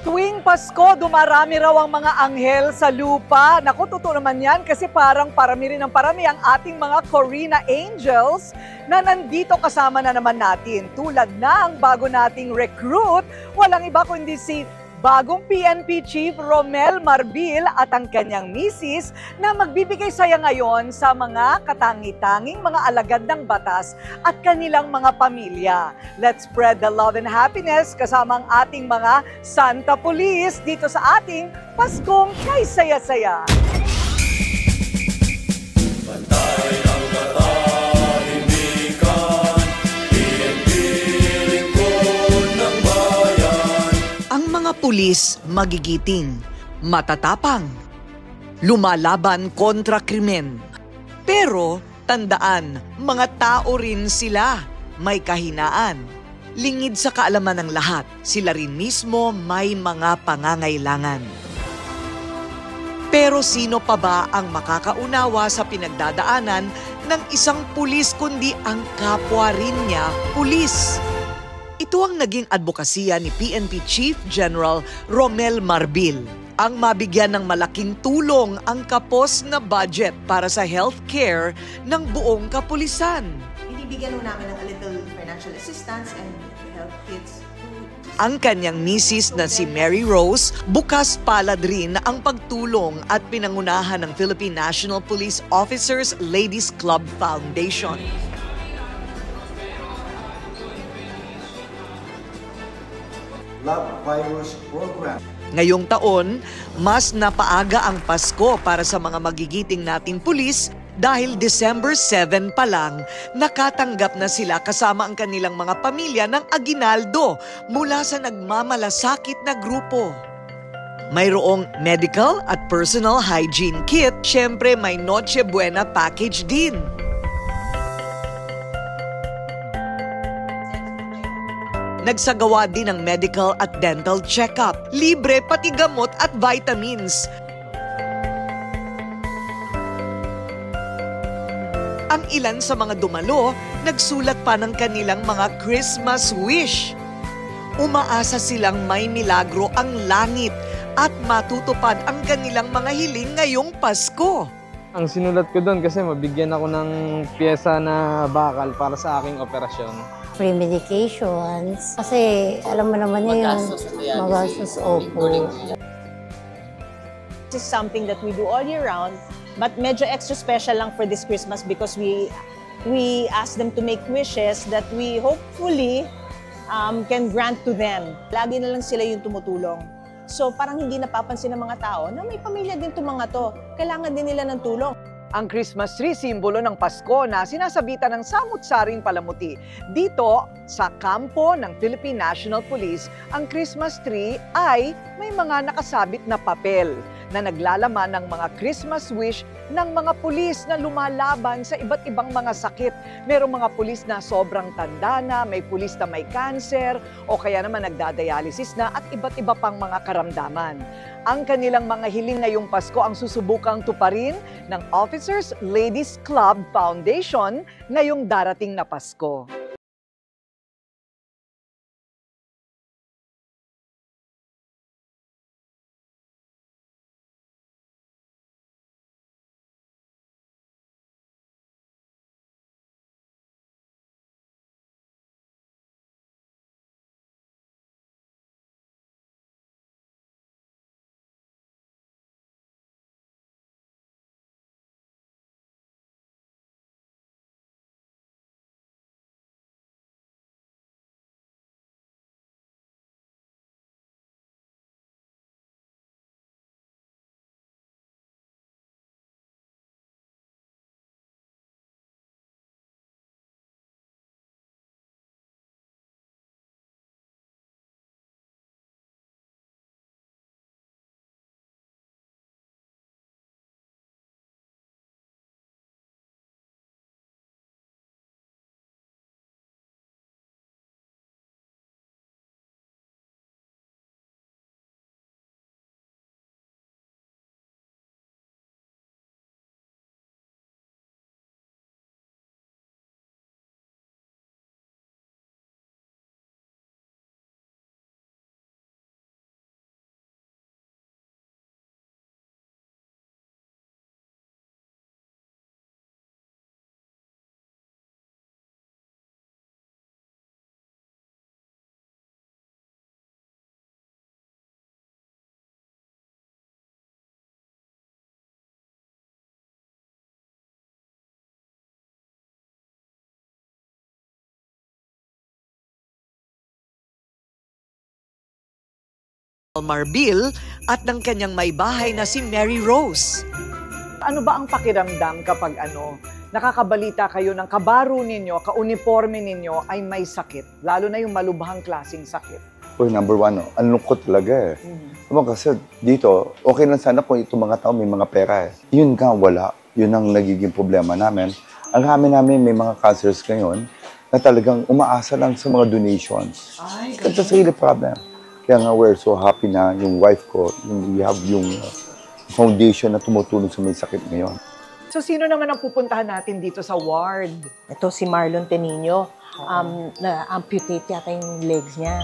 Tuwing Pasko, dumarami raw ang mga anghel sa lupa. Naku, totoo naman yan kasi parang parami rin ng parami ang ating mga Corina Angels na nandito kasama na naman natin. Tulad na ang bago nating recruit, walang iba kundi si bagong PNP Chief Romel Marbil at ang kanyang misis na magbibigay saya ngayon sa mga katangi-tanging mga alagad ng batas at kanilang mga pamilya. Let's spread the love and happiness kasama ang ating mga Santa Police dito sa ating Paskong Kay Saya-Saya. Pantay ang katahimikan, PNP lingkod ng bayan. Ang mga pulis magigiting, matatapang, lumalaban kontra krimen. Pero tandaan, mga tao rin sila, may kahinaan. Lingid sa kaalaman ng lahat, sila rin mismo may mga pangangailangan. Pero sino pa ba ang makakaunawa sa pinagdadaanan ng isang pulis kundi ang kapwa rin niya, pulis? Ito ang naging advokasya ni PNP Chief General Romel Marbil. Ang mabigyan ng malaking tulong ang kapos na budget para sa healthcare ng buong kapulisan. Binibigyan namin ng a little financial assistance and help kids. Ang kanyang misis na si Mary Rose, bukas palad rin ang pagtulong at pinangunahan ng Philippine National Police Officers Ladies Club Foundation. Love Virus Program. Ngayong taon, mas napaaga ang Pasko para sa mga magigiting nating pulis dahil December 7 pa lang, nakatanggap na sila kasama ang kanilang mga pamilya ng aginaldo mula sa nagmamalasakit na grupo. Mayroong medical at personal hygiene kit, syempre may Noche Buena package din. Nagsagawa din ng medical at dental check-up. Libre pati gamot at vitamins. Ang ilan sa mga dumalo, nagsulat pa ng kanilang mga Christmas wish. Umaasa silang may milagro ang langit at matutupad ang kanilang mga hiling ngayong Pasko. Ang sinulat ko doon kasi mabigyan ako ng piyesa na bakal para sa aking operasyon. Free medications. Kasi alam mo naman yun, magastos, opo. This is something that we do all year round, but medyo extra special lang for this Christmas because we ask them to make wishes that we hopefully can grant to them. Lagi na lang sila yung tumutulong. So parang hindi napapansin ng mga tao na may pamilya din itong mga to. Kailangan din nila ng tulong. Ang Christmas tree, simbolo ng Pasko na sinasabitan ng samut-saring palamuti. Dito, sa kampo ng Philippine National Police, ang Christmas tree ay may mga nakasabit na papel na naglalaman ng mga Christmas wish ng mga pulis na lumalaban sa iba't ibang mga sakit. Merong mga pulis na sobrang tanda na, may pulis na may cancer, o kaya naman nagdadialysis na at iba't iba pang mga karamdaman. Ang kanilang mga hiling ngayong Pasko ang susubukang tuparin ng Officers Ladies Club Foundation ngayong darating na Pasko. Marbil at ng kanyang may bahay na si Mary Rose. Ano ba ang pakiramdam kapag nakakabalita kayo ng kabaro ninyo, kauniforme ninyo ay may sakit, lalo na yung malubhang klaseng sakit? Uy, number one, ang lungkot talaga eh. Kasi dito, okay lang sana kung itong mga tao may mga pera eh. Yun nga, wala. Yun ang nagiging problema namin. Ang kami namin may mga cancers ngayon na talagang umaasa lang sa mga donations. That's really problem. Kaya nga we're so happy na yung wife ko, we have yung foundation na tumutulong sa may sakit ngayon. So sino naman ang pupuntahan natin dito sa ward? Ito si Marlon Tenino. Na-amputate yata yung legs niya.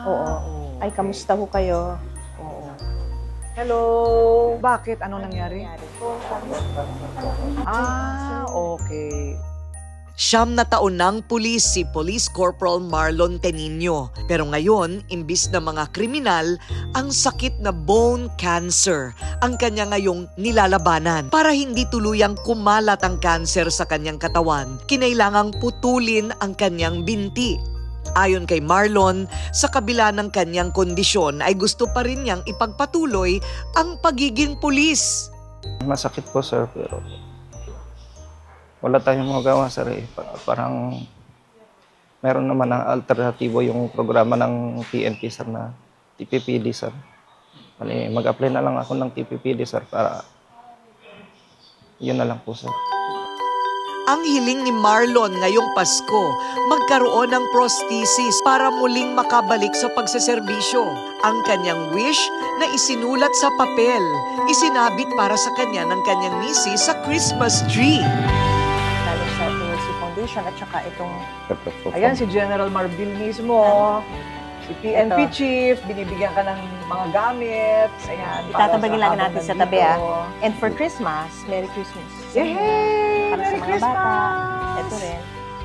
Oo. Ay, kamusta ho kayo? Oo. Hello! Bakit? Anong nangyari? Okay. 9 na taon ng pulis si Police Corporal Marlon Tenino. Pero ngayon, imbis na mga kriminal, ang sakit na bone cancer ang kanya ngayong nilalabanan. Para hindi tuluyang kumalat ang cancer sa kanyang katawan, kinailangang putulin ang kanyang binti. Ayon kay Marlon, sa kabila ng kanyang kondisyon ay gusto pa rin niyang ipagpatuloy ang pagiging pulis. Masakit po, sir, pero wala tayong magawa, sir. Parang meron naman ang alternatibo yung programa ng PNP, sir, na TPPD, sir. Mag-apply na lang ako ng TPPD, sir, para yun na lang po, sir. Ang hiling ni Marlon ngayong Pasko, magkaroon ng prosthesis para muling makabalik sa pagseserbisyo. Ang kanyang wish na isinulat sa papel, isinabit para sa kanya ng kanyang misis sa Christmas tree. Lalo sa PLC Foundation at saka itong... Ayan, si General Marbil mismo. Si PNP Chief, binibigyan ka ng mga gamit. Ayan, itatabagin lang natin sa tabi, nandito. And for Christmas, Merry Christmas. Yay! Para sa Merry mga bata. Christmas! Ito rin.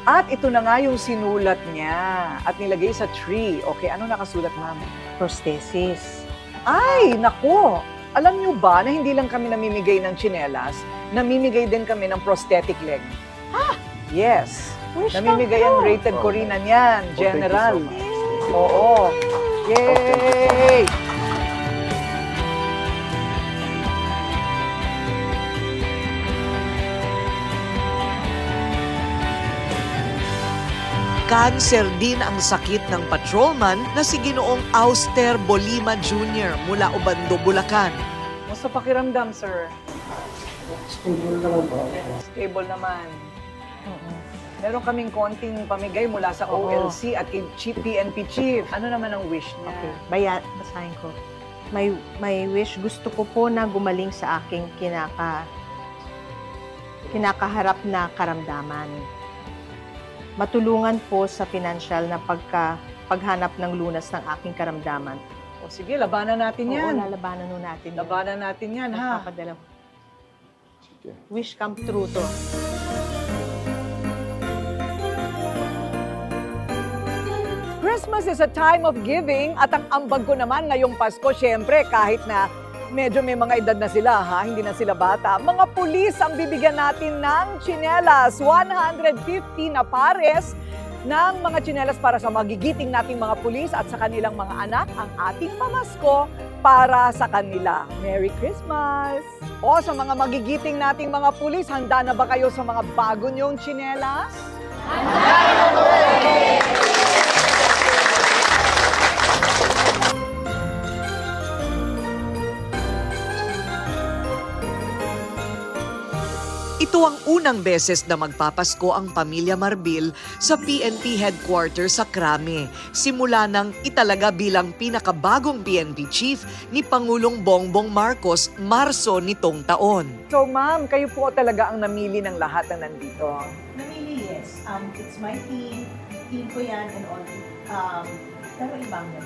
At ito na nga yung sinulat niya at nilagay sa tree. Okay, ano nakasulat, ma'am? Prosthesis. Ay, nako! Alam niyo ba na hindi lang kami namimigay ng tsinelas, namimigay din kami ng prosthetic leg. Yes. Namimigay ang rated Corina niyan, General. Oo. Yay! Cancer din ang sakit ng patrolman na si Ginoong Auster Bolima Jr. mula Obando, Bulacan. Musta pakiramdam, sir? Stable naman po. Stable naman. Meron kaming konting pamigay mula sa OLC at kay PNP Chief. Ano naman ang wish niya? Okay. Basahin ko. My wish, gusto ko po na gumaling sa aking kinakaharap na karamdaman. Matulungan po sa financial na paghanap ng lunas ng aking karamdaman. O sige, labanan natin yan. Oo, lalabanan nun natin. Labanan natin yan, ha? Magpapadala. Wish come true to. Christmas is a time of giving at ang ambag ko naman ngayong Pasko, syempre, kahit na medyo may mga edad na sila, ha? Hindi na sila bata. Mga pulis ang bibigyan natin ng tsinelas. 150 na pares ng mga tsinelas para sa magigiting nating mga pulis at sa kanilang mga anak, ang ating pamasko para sa kanila. Merry Christmas! O sa mga magigiting nating mga pulis, handa na ba kayo sa mga bago niyong tsinelas? Ito ang unang beses na magpapasko ang pamilya Marbil sa PNP headquarters sa Krame. Simula nang italaga bilang pinakabagong PNP chief ni Pangulong Bongbong Marcos Marso nitong taon. So ma'am, kayo po talaga ang namili ng lahat na nandito. Namili, yes. It's my team. Team ko yan and all. Pero ibang yan.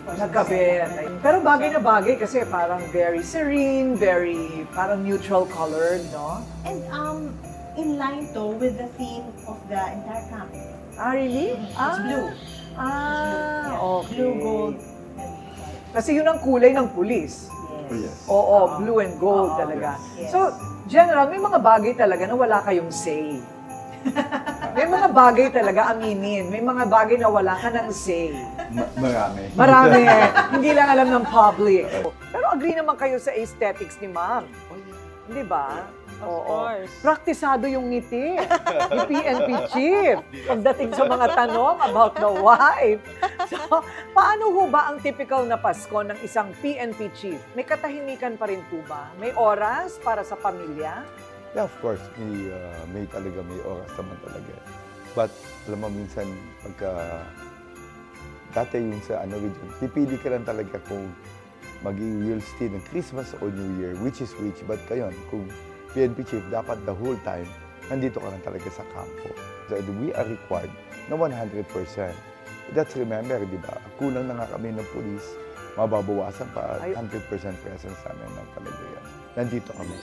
Nagkabit. Pero bagay na bagay kasi parang very serene, very parang neutral colored, no? And in line to with the theme of the entire camp. Ah, really? It's blue. Ah, okay. Blue, gold, Kasi yun ang kulay ng pulis. yes. Oo, blue and gold talaga. Yes. So, General, may mga bagay talaga na wala kayong say. May mga bagay talaga, aminin. May mga bagay na wala ka ng say. Marami. Marami. Hindi lang alam ng public. Pero agree naman kayo sa aesthetics ni ma'am. Di ba? Of course. Praktisado yung ngiti ni PNP chief pagdating sa mga tanong about the wife. So, paano ho ba ang typical na Pasko ng isang PNP chief? May katahimikan pa rin po ba? May oras para sa pamilya? Yeah, of course, may oras naman talaga. But, alam mo, minsan, dati yung sa region, pipili ka lang talaga kung you'll stay ng Christmas o New Year, which is which. But kayon, kung PNP chief, dapat the whole time, nandito ka lang talaga sa kampo. So, we are required na 100%. That's remember, di ba? Kulang na nga kami ng pulis, mababawasan pa 100% presence namin ng talaga yan. Nandito kami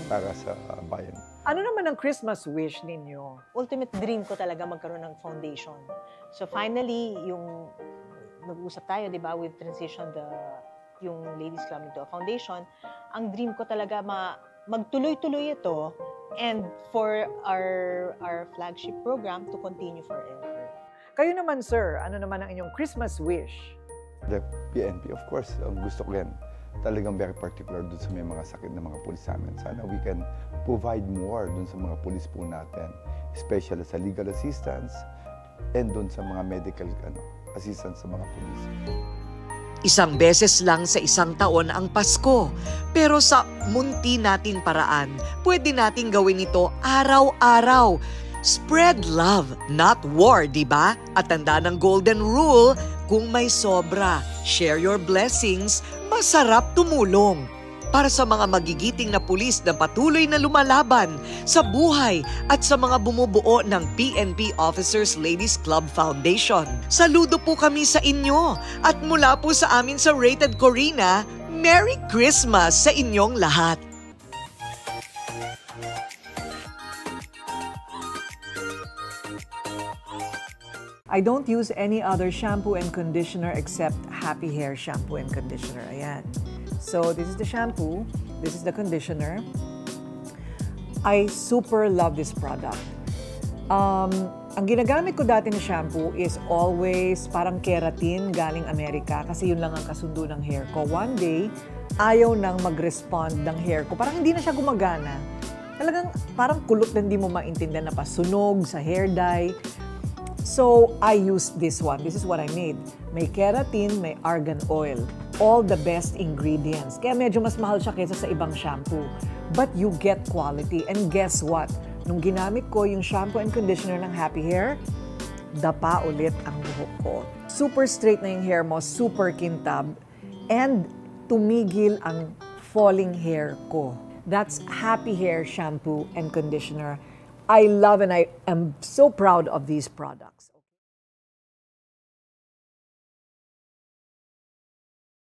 para sa bayan. Ano naman ang Christmas wish ninyo? Ultimate dream ko talaga magkaroon ng foundation. So finally, yung nag-usap tayo, di ba, we've transitioned yung Ladies Club into a foundation. Ang dream ko talaga magtuloy-tuloy ito and for our flagship program to continue forever. Kayo naman, sir, ano naman ang inyong Christmas wish? The PNP, of course, ang gusto ko yan, talagang very particular dun sa may mga sakit na mga pulis namin. Sana we can provide more dun sa mga pulis po natin, especially sa legal assistance and dun sa mga medical assistance sa mga pulis. Isang beses lang sa isang taon ang Pasko. Pero sa munti nating paraan, pwede nating gawin ito araw-araw. Spread love, not war, di ba? At tanda ng golden rule, kung may sobra, share your blessings, masarap tumulong. Para sa mga magigiting na pulis na patuloy na lumalaban sa buhay at sa mga bumubuo ng PNP Officers Ladies Club Foundation. Saludo po kami sa inyo at mula po sa amin sa Rated Corina, Merry Christmas sa inyong lahat! I don't use any other shampoo and conditioner except Happy Hair Shampoo and Conditioner. Ayan. So, this is the shampoo. This is the conditioner. I super love this product. Ang ginagamit ko dati na shampoo is always parang keratin galing Amerika kasi yun lang ang kasundo ng hair ko. One day, ayaw nang mag-respond ng hair ko. Parang hindi na siya gumagana. Talagang parang kulot na hindi mo maintindihan na pasunog sa hair dye. So, I used this one. This is what I made. May keratin, may argan oil. All the best ingredients. Kaya medyo mas mahal siya kaysa sa ibang shampoo. But you get quality. And guess what? Nung ginamit ko yung shampoo and conditioner ng Happy Hair, dapa ulit ang buhok ko. Super straight na yung hair mo, super kintab, and tumigil ang falling hair ko. That's Happy Hair Shampoo and Conditioner. I love and I am so proud of these products.